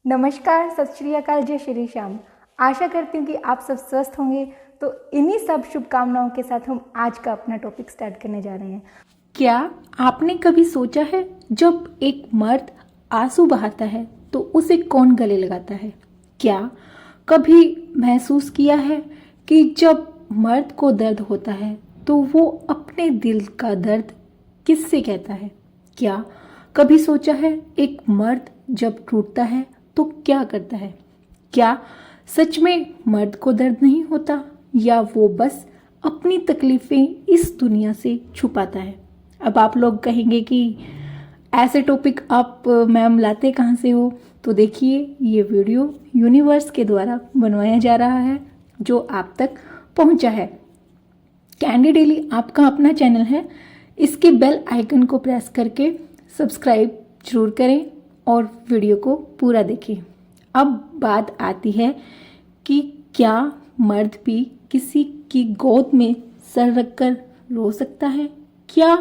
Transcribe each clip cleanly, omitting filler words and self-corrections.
नमस्कार, सत श्री अकाल, जय श्री श्याम। आशा करती हूँ कि आप सब स्वस्थ होंगे। तो इन्हीं सब शुभकामनाओं के साथ हम आज का अपना टॉपिक स्टार्ट करने जा रहे हैं। क्या आपने कभी सोचा है जब एक मर्द आंसू बहाता है तो उसे कौन गले लगाता है? क्या कभी महसूस किया है कि जब मर्द को दर्द होता है तो वो अपने दिल का दर्द किससे कहता है? क्या कभी सोचा है एक मर्द जब टूटता है तो क्या करता है? क्या सच में मर्द को दर्द नहीं होता या वो बस अपनी तकलीफ़ें इस दुनिया से छुपाता है? अब आप लोग कहेंगे कि ऐसे टॉपिक आप मैम लाते कहाँ से हो? तो देखिए, ये वीडियो यूनिवर्स के द्वारा बनवाया जा रहा है जो आप तक पहुंचा है। कैंडी डेली आपका अपना चैनल है, इसके बेल आइकन को प्रेस करके सब्सक्राइब जरूर करें और वीडियो को पूरा देखें। अब बात आती है कि क्या मर्द भी किसी की गोद में सर रखकर रो सकता है? क्या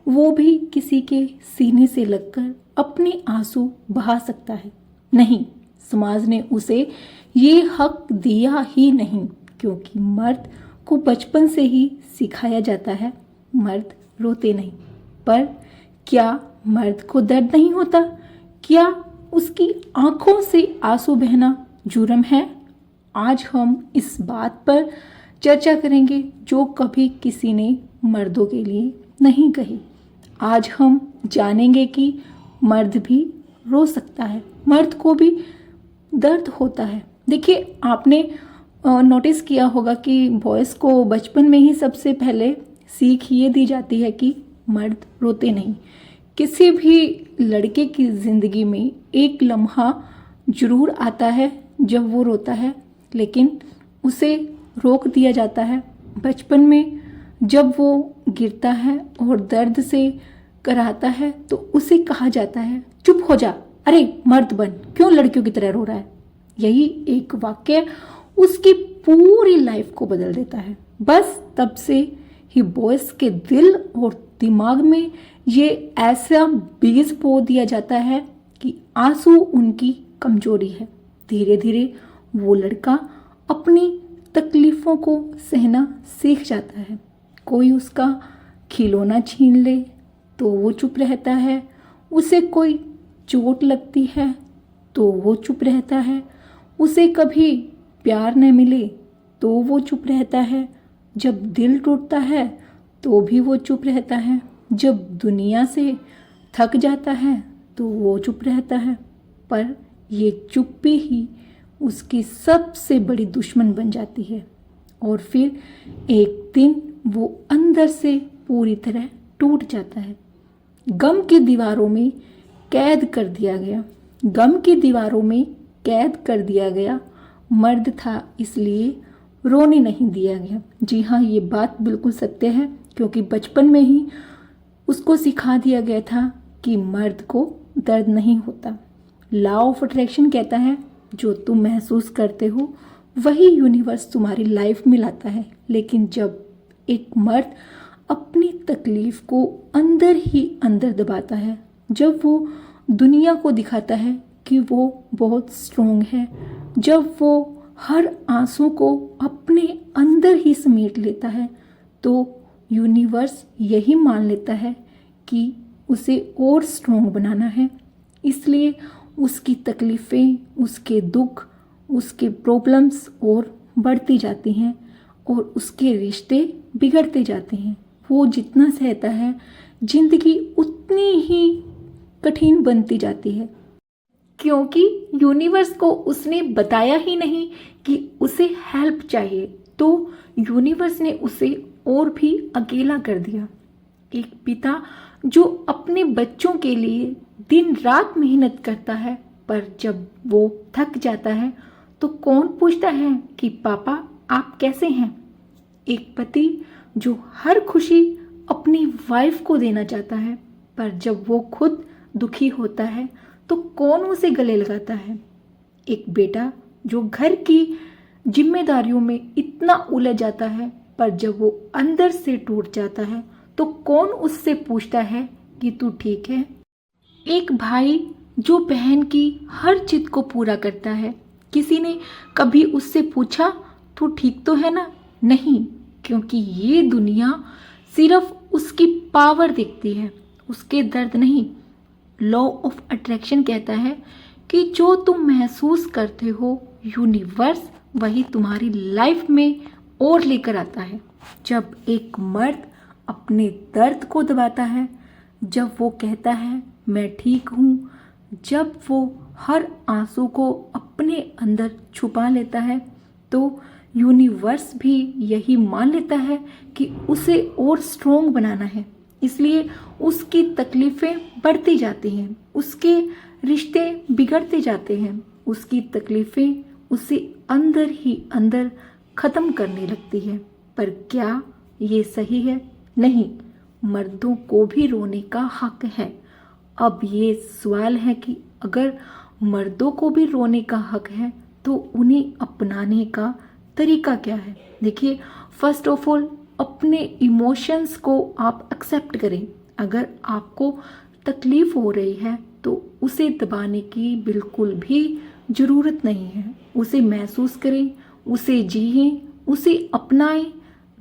वो भी किसी के सीने से लगकर अपने आंसू बहा सकता है? नहीं, समाज ने उसे ये हक दिया ही नहीं, क्योंकि मर्द को बचपन से ही सिखाया जाता है मर्द रोते नहीं। पर क्या मर्द को दर्द नहीं होता? क्या उसकी आंखों से आंसू बहना जुर्म है? आज हम इस बात पर चर्चा करेंगे जो कभी किसी ने मर्दों के लिए नहीं कही। आज हम जानेंगे कि मर्द भी रो सकता है, मर्द को भी दर्द होता है। देखिए, आपने नोटिस किया होगा कि बॉयज़ को बचपन में ही सबसे पहले सीख ये दी जाती है कि मर्द रोते नहीं। किसी भी लड़के की ज़िंदगी में एक लम्हा जरूर आता है जब वो रोता है, लेकिन उसे रोक दिया जाता है। बचपन में जब वो गिरता है और दर्द से कराहता है तो उसे कहा जाता है, चुप हो जा, अरे मर्द बन, क्यों लड़कियों की तरह रो रहा है। यही एक वाक्य उसकी पूरी लाइफ को बदल देता है। बस तब से ही बॉयज़ के दिल और दिमाग में ये ऐसा बीज बो दिया जाता है कि आंसू उनकी कमजोरी है। धीरे धीरे वो लड़का अपनी तकलीफ़ों को सहना सीख जाता है। कोई उसका खिलौना छीन ले तो वो चुप रहता है, उसे कोई चोट लगती है तो वो चुप रहता है, उसे कभी प्यार न मिले तो वो चुप रहता है, जब दिल टूटता है तो भी वो चुप रहता है, जब दुनिया से थक जाता है तो वो चुप रहता है। पर ये चुप्पी ही उसकी सबसे बड़ी दुश्मन बन जाती है और फिर एक दिन वो अंदर से पूरी तरह टूट जाता है। गम की दीवारों में कैद कर दिया गया, गम की दीवारों में कैद कर दिया गया मर्द था, इसलिए रोने नहीं दिया गया। जी हाँ, ये बात बिल्कुल सत्य है, क्योंकि बचपन में ही उसको सिखा दिया गया था कि मर्द को दर्द नहीं होता। लॉ ऑफ अट्रैक्शन कहता है जो तुम महसूस करते हो वही यूनिवर्स तुम्हारी लाइफ में लाता है। लेकिन जब एक मर्द अपनी तकलीफ को अंदर ही अंदर दबाता है, जब वो दुनिया को दिखाता है कि वो बहुत स्ट्रोंग है, जब वो हर आंसू को अपने अंदर ही समेट लेता है, तो यूनिवर्स यही मान लेता है कि उसे और स्ट्रोंग बनाना है। इसलिए उसकी तकलीफ़ें, उसके दुख, उसके प्रॉब्लम्स और बढ़ती जाती हैं और उसके रिश्ते बिगड़ते जाते हैं। वो जितना सहता है, जिंदगी उतनी ही कठिन बनती जाती है, क्योंकि यूनिवर्स को उसने बताया ही नहीं कि उसे हेल्प चाहिए, तो यूनिवर्स ने उसे और भी अकेला कर दिया। एक पिता जो अपने बच्चों के लिए दिन रात मेहनत करता है, पर जब वो थक जाता है तो कौन पूछता है कि पापा आप कैसे हैं? एक पति जो हर खुशी अपनी वाइफ को देना चाहता है, पर जब वो खुद दुखी होता है तो कौन उसे गले लगाता है? एक बेटा जो घर की जिम्मेदारियों में इतना उलझ जाता है, पर जब वो अंदर से टूट जाता है तो कौन उससे पूछता है कि तू ठीक है? एक भाई जो बहन की हर जिद को पूरा करता है। किसी ने कभी उससे पूछा तू ठीक तो है ना? नहीं, क्योंकि ये दुनिया सिर्फ उसकी पावर देखती है, उसके दर्द नहीं। लॉ ऑफ अट्रैक्शन कहता है कि जो तुम महसूस करते हो यूनिवर्स वही तुम्हारी लाइफ में और लेकर आता है। जब एक मर्द अपने दर्द को दबाता है, जब वो कहता है मैं ठीक हूँ, जब वो हर आंसू को अपने अंदर छुपा लेता है, तो यूनिवर्स भी यही मान लेता है कि उसे और स्ट्रोंग बनाना है। इसलिए उसकी तकलीफ़ें बढ़ती जाती हैं, उसके रिश्ते बिगड़ते जाते हैं, उसकी तकलीफ़ें उसे अंदर ही अंदर ख़त्म करने लगती है। पर क्या ये सही है? नहीं, मर्दों को भी रोने का हक है। अब ये सवाल है कि अगर मर्दों को भी रोने का हक है तो उन्हें अपनाने का तरीका क्या है? देखिए, फर्स्ट ऑफ ऑल अपने इमोशंस को आप एक्सेप्ट करें। अगर आपको तकलीफ हो रही है तो उसे दबाने की बिल्कुल भी ज़रूरत नहीं है। उसे महसूस करें, उसे जिएं, उसे अपनाएं।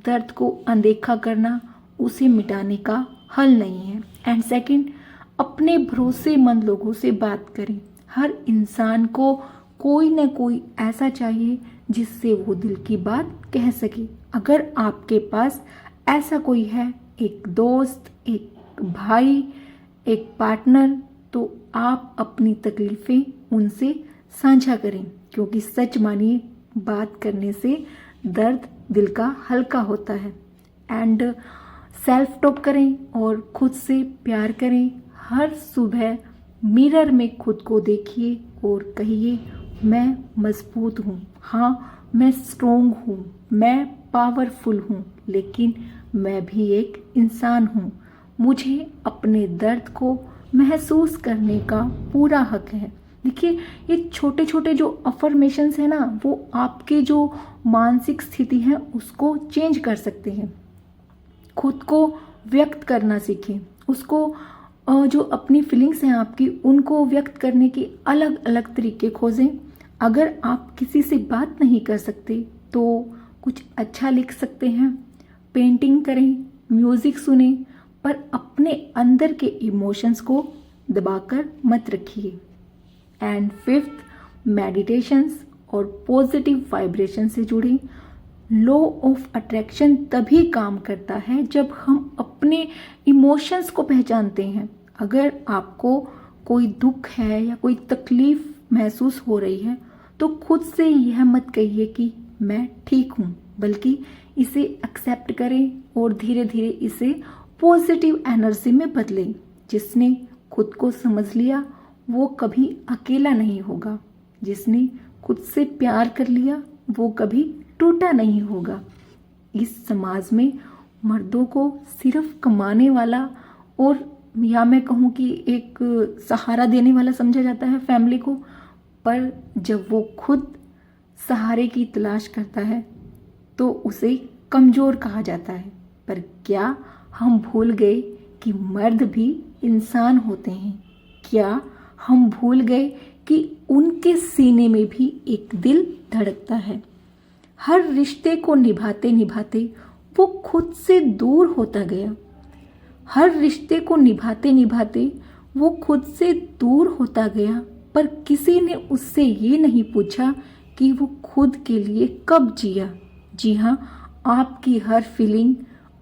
दर्द को अनदेखा करना उसे मिटाने का हल नहीं है। एंड सेकंड, अपने भरोसेमंद लोगों से बात करें। हर इंसान को कोई ना कोई ऐसा चाहिए जिससे वो दिल की बात कह सके। अगर आपके पास ऐसा कोई है, एक दोस्त, एक भाई, एक पार्टनर, तो आप अपनी तकलीफ़ें उनसे साझा करें, क्योंकि सच मानिए बात करने से दर्द दिल का हल्का होता है। एंड सेल्फ टॉक करें और खुद से प्यार करें। हर सुबह मिरर में खुद को देखिए और कहिए मैं मजबूत हूँ, हाँ मैं स्ट्रोंग हूँ, मैं पावरफुल हूँ, लेकिन मैं भी एक इंसान हूँ। मुझे अपने दर्द को महसूस करने का पूरा हक है। देखिए, ये छोटे छोटे जो अफर्मेशंस हैं ना, वो आपके जो मानसिक स्थिति है उसको चेंज कर सकते हैं। खुद को व्यक्त करना सीखें, उसको जो अपनी फीलिंग्स हैं आपकी उनको व्यक्त करने के अलग अलग तरीके खोजें। अगर आप किसी से बात नहीं कर सकते तो कुछ अच्छा लिख सकते हैं, पेंटिंग करें, म्यूज़िक सुने, पर अपने अंदर के इमोशंस को दबाकर मत रखिए। एंड फिफ्थ, मेडिटेशंस और पॉजिटिव वाइब्रेशन से जुड़ें। लॉ ऑफ अट्रैक्शन तभी काम करता है जब हम अपने इमोशंस को पहचानते हैं। अगर आपको कोई दुख है या कोई तकलीफ महसूस हो रही है तो खुद से यह मत कहिए कि मैं ठीक हूँ, बल्कि इसे एक्सेप्ट करें और धीरे धीरे इसे पॉजिटिव एनर्जी में बदलें। जिसने खुद को समझ लिया वो कभी अकेला नहीं होगा, जिसने खुद से प्यार कर लिया वो कभी टूटा नहीं होगा। इस समाज में मर्दों को सिर्फ कमाने वाला और या मैं कहूँ कि एक सहारा देने वाला समझा जाता है फैमिली को, पर जब वो खुद सहारे की तलाश करता है तो उसे कमज़ोर कहा जाता है। पर क्या हम भूल गए कि मर्द भी इंसान होते हैं? क्या हम भूल गए कि उनके सीने में भी एक दिल धड़कता है? हर रिश्ते को निभाते निभाते वो खुद से दूर होता गया। हर रिश्ते को निभाते निभाते वो खुद से दूर होता गया, पर किसी ने उससे ये नहीं पूछा कि वो खुद के लिए कब जिया। जी हाँ, आपकी हर फीलिंग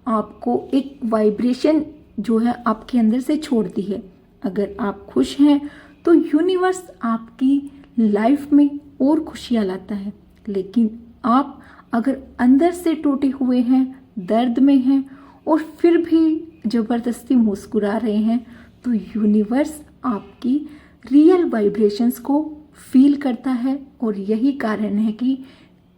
आपको एक वाइब्रेशन जो है आपके अंदर से छोड़ती है। अगर आप खुश हैं तो यूनिवर्स आपकी लाइफ में और खुशियाँ लाता है, लेकिन आप अगर अंदर से टूटे हुए हैं, दर्द में हैं और फिर भी ज़बरदस्ती मुस्कुरा रहे हैं, तो यूनिवर्स आपकी रियल वाइब्रेशंस को फील करता है। और यही कारण है कि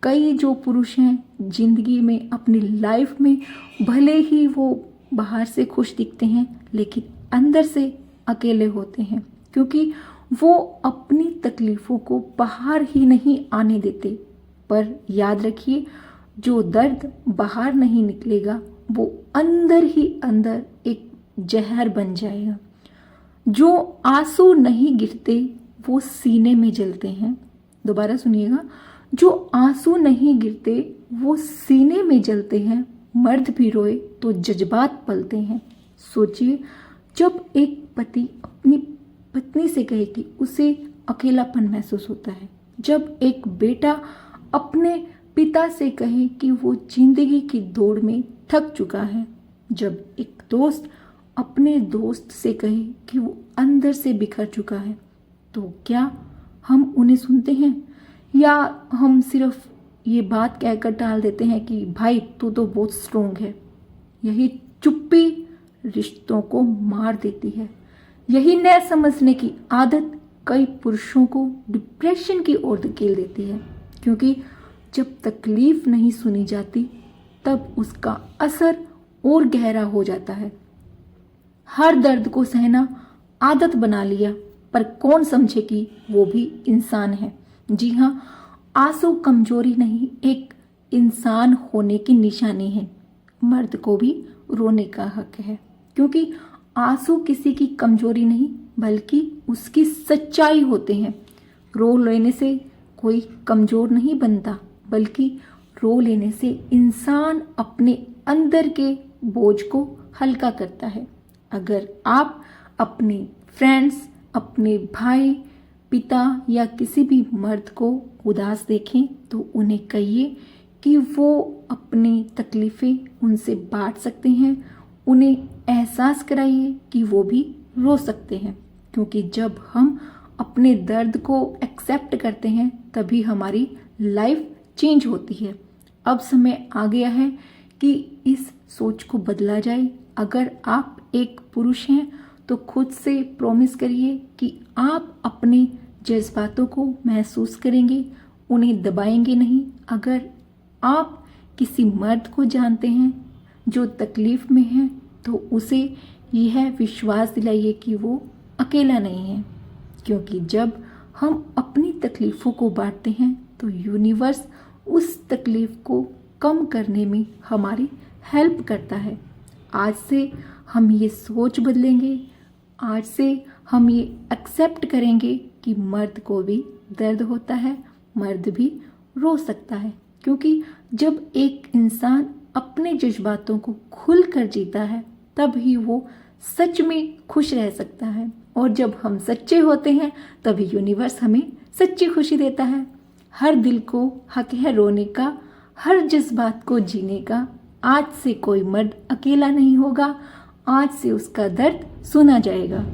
कई जो पुरुष हैं जिंदगी में, अपनी लाइफ में, भले ही वो बाहर से खुश दिखते हैं लेकिन अंदर से अकेले होते हैं, क्योंकि वो अपनी तकलीफ़ों को बाहर ही नहीं आने देते। पर याद रखिए, जो दर्द बाहर नहीं निकलेगा वो अंदर ही अंदर एक जहर बन जाएगा। जो आंसू नहीं गिरते वो सीने में जलते हैं। दोबारा सुनिएगा, जो आंसू नहीं गिरते वो सीने में जलते हैं, मर्द भी रोए तो जज्बात पलते हैं। सोचिए, जब एक पति अपनी पत्नी से कहे कि उसे अकेलापन महसूस होता है, जब एक बेटा अपने पिता से कहे कि वो जिंदगी की दौड़ में थक चुका है, जब एक दोस्त अपने दोस्त से कहे कि वो अंदर से बिखर चुका है, तो क्या हम उन्हें सुनते हैं या हम सिर्फ ये बात कहकर टाल देते हैं कि भाई तू तो बहुत स्ट्रोंग है। यही चुप्पी रिश्तों को मार देती है। यही न समझने की आदत कई पुरुषों को डिप्रेशन की ओर धकेल देती है, क्योंकि जब तकलीफ नहीं सुनी जाती तब उसका असर और गहरा हो जाता है। हर दर्द को सहना आदत बना लिया, पर कौन समझे कि वो भी इंसान है। जी हाँ, आंसू कमजोरी नहीं, एक इंसान होने की निशानी है। मर्द को भी रोने का हक है, क्योंकि आंसू किसी की कमजोरी नहीं बल्कि उसकी सच्चाई होते हैं। रो लेने से कोई कमजोर नहीं बनता, बल्कि रो लेने से इंसान अपने अंदर के बोझ को हल्का करता है। अगर आप अपने फ्रेंड्स, अपने भाई, पिता या किसी भी मर्द को उदास देखें तो उन्हें कहिए कि वो अपनी तकलीफ़ें उनसे बांट सकते हैं। उन्हें एहसास कराइए कि वो भी रो सकते हैं, क्योंकि जब हम अपने दर्द को एक्सेप्ट करते हैं तभी हमारी लाइफ चेंज होती है। अब समय आ गया है कि इस सोच को बदला जाए। अगर आप एक पुरुष हैं तो खुद से प्रॉमिस करिए कि आप अपने जज्बातों को महसूस करेंगे, उन्हें दबाएंगे नहीं। अगर आप किसी मर्द को जानते हैं जो तकलीफ में है तो उसे यह विश्वास दिलाइए कि वो अकेला नहीं है, क्योंकि जब हम अपनी तकलीफ़ों को बांटते हैं तो यूनिवर्स उस तकलीफ़ को कम करने में हमारी हेल्प करता है। आज से हम ये सोच बदलेंगे, आज से हम ये एक्सेप्ट करेंगे कि मर्द को भी दर्द होता है, मर्द भी रो सकता है, क्योंकि जब एक इंसान अपने जज्बातों को खुल कर जीता है तब ही वो सच में खुश रह सकता है। और जब हम सच्चे होते हैं तभी यूनिवर्स हमें सच्ची खुशी देता है। हर दिल को हक है रोने का, हर जज्बात को जीने का। आज से कोई मर्द अकेला नहीं होगा, आज से उसका दर्द सुना जाएगा।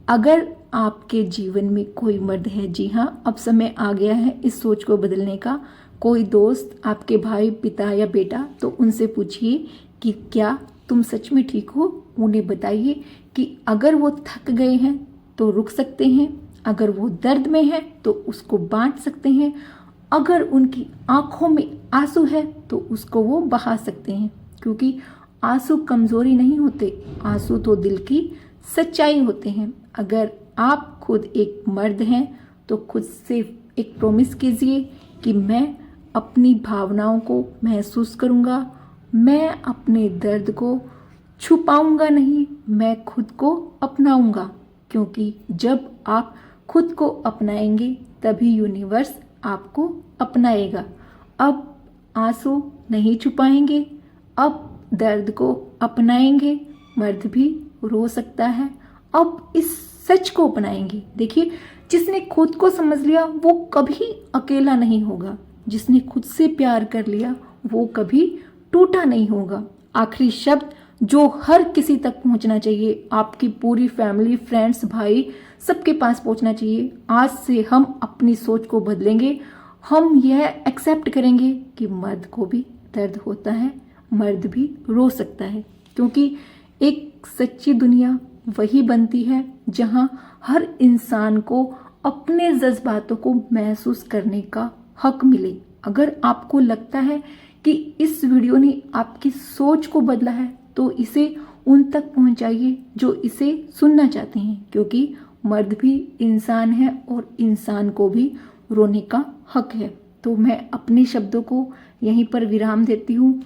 अगर आपके जीवन में कोई मर्द है, जी हाँ, अब समय आ गया है इस सोच को बदलने का। कोई दोस्त, आपके भाई, पिता या बेटा, तो उनसे पूछिए कि क्या तुम सच में ठीक हो। उन्हें बताइए कि अगर वो थक गए हैं तो रुक सकते हैं, अगर वो दर्द में है तो उसको बांट सकते हैं, अगर उनकी आंखों में आंसू है तो उसको वो बहा सकते हैं, क्योंकि आंसू कमजोरी नहीं होते, आंसू तो दिल की सच्चाई होते हैं। अगर आप खुद एक मर्द हैं तो खुद से एक प्रॉमिस कीजिए कि मैं अपनी भावनाओं को महसूस करूँगा, मैं अपने दर्द को छुपाऊंगा नहीं, मैं खुद को अपनाऊंगा, क्योंकि जब आप खुद को अपनाएंगे तभी यूनिवर्स आपको अपनाएगा। अब आंसू नहीं छुपाएंगे, अब दर्द को अपनाएंगे। मर्द भी रो सकता है, अब इस सच को अपनाएंगे। देखिए, जिसने खुद को समझ लिया वो कभी अकेला नहीं होगा, जिसने खुद से प्यार कर लिया वो कभी टूटा नहीं होगा। आखिरी शब्द जो हर किसी तक पहुंचना चाहिए, आपकी पूरी फैमिली, फ्रेंड्स, भाई, सबके पास पहुंचना चाहिए। आज से हम अपनी सोच को बदलेंगे। हम यह एक्सेप्ट करेंगे कि मर्द को भी दर्द होता है, मर्द भी रो सकता है, क्योंकि एक सच्ची दुनिया वही बनती है जहां हर इंसान को अपने जज्बातों को महसूस करने का हक मिले। अगर आपको लगता है कि इस वीडियो ने आपकी सोच को बदला है तो इसे उन तक पहुंचाइए जो इसे सुनना चाहते हैं, क्योंकि मर्द भी इंसान है और इंसान को भी रोने का हक है। तो मैं अपने शब्दों को यहीं पर विराम देती हूँ।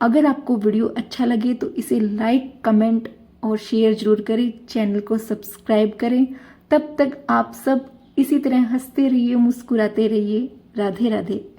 अगर आपको वीडियो अच्छा लगे तो इसे लाइक, कमेंट और शेयर जरूर करें, चैनल को सब्सक्राइब करें। तब तक आप सब इसी तरह हंसते रहिए, मुस्कुराते रहिए। राधे राधे।